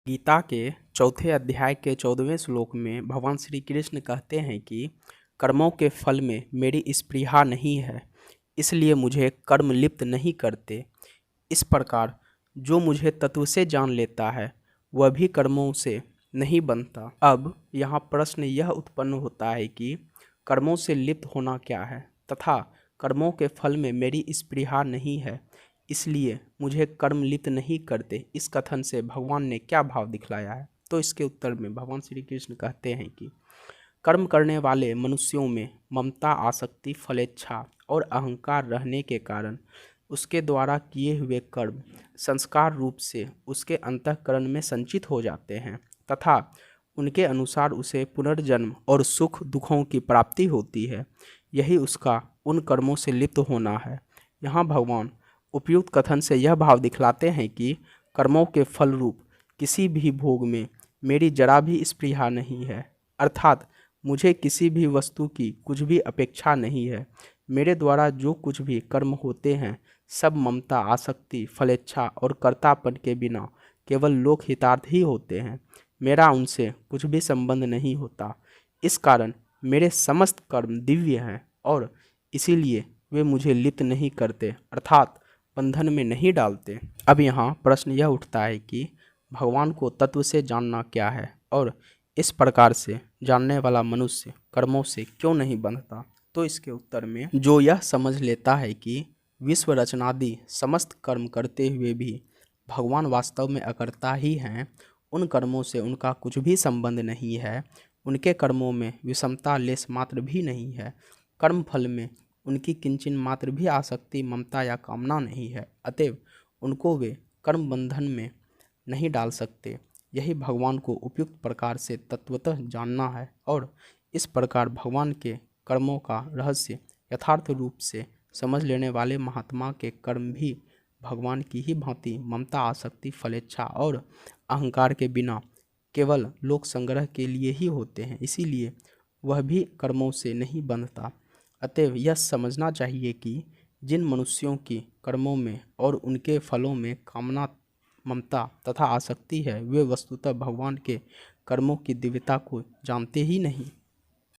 गीता के चौथे अध्याय के 14वें श्लोक में भगवान श्री कृष्ण कहते हैं कि कर्मों के फल में मेरी स्पृहा नहीं है, इसलिए मुझे कर्म लिप्त नहीं करते। इस प्रकार जो मुझे तत्व से जान लेता है वह भी कर्मों से नहीं बनता। अब यहाँ प्रश्न यह उत्पन्न होता है कि कर्मों से लिप्त होना क्या है तथा कर्मों के फल में मेरी स्पृहा नहीं है, इसलिए मुझे कर्म लिप्त नहीं करते। इस कथन से भगवान ने क्या भाव दिखलाया है? तो इसके उत्तर में भगवान श्री कृष्ण कहते हैं कि कर्म करने वाले मनुष्यों में ममता, आसक्ति, फलेच्छा और अहंकार रहने के कारण उसके द्वारा किए हुए कर्म संस्कार रूप से उसके अंतःकरण में संचित हो जाते हैं तथा उनके अनुसार उसे पुनर्जन्म और सुख दुखों की प्राप्ति होती है। यही उसका उन कर्मों से लिप्त होना है। यहाँ भगवान उपयुक्त कथन से यह भाव दिखलाते हैं कि कर्मों के फल रूप किसी भी भोग में मेरी जरा भी स्पृहा नहीं है, अर्थात मुझे किसी भी वस्तु की कुछ भी अपेक्षा नहीं है। मेरे द्वारा जो कुछ भी कर्म होते हैं सब ममता, आसक्ति, फलेच्छा और कर्तापन के बिना केवल लोक हितार्थ ही होते हैं। मेरा उनसे कुछ भी संबंध नहीं होता। इस कारण मेरे समस्त कर्म दिव्य हैं और इसीलिए वे मुझे लिप्त नहीं करते, अर्थात बंधन में नहीं डालते। अब यहाँ प्रश्न यह उठता है कि भगवान को तत्व से जानना क्या है और इस प्रकार से जानने वाला मनुष्य कर्मों से क्यों नहीं बंधता? तो इसके उत्तर में जो यह समझ लेता है कि विश्व रचनादि समस्त कर्म करते हुए भी भगवान वास्तव में अकर्ता ही हैं, उन कर्मों से उनका कुछ भी संबंध नहीं है, उनके कर्मों में विषमता लेश मात्र भी नहीं है, कर्म फल में उनकी किंचन मात्र भी आसक्ति, ममता या कामना नहीं है, अतएव उनको वे कर्म बंधन में नहीं डाल सकते। यही भगवान को उपयुक्त प्रकार से तत्वतः जानना है और इस प्रकार भगवान के कर्मों का रहस्य यथार्थ रूप से समझ लेने वाले महात्मा के कर्म भी भगवान की ही भांति ममता, आसक्ति, फलेच्छा और अहंकार के बिना केवल लोक संग्रह के लिए ही होते हैं, इसीलिए वह भी कर्मों से नहीं बंधता। अतएव यह समझना चाहिए कि जिन मनुष्यों की कर्मों में और उनके फलों में कामना, ममता तथा आसक्ति है, वे वस्तुतः भगवान के कर्मों की दिव्यता को जानते ही नहीं।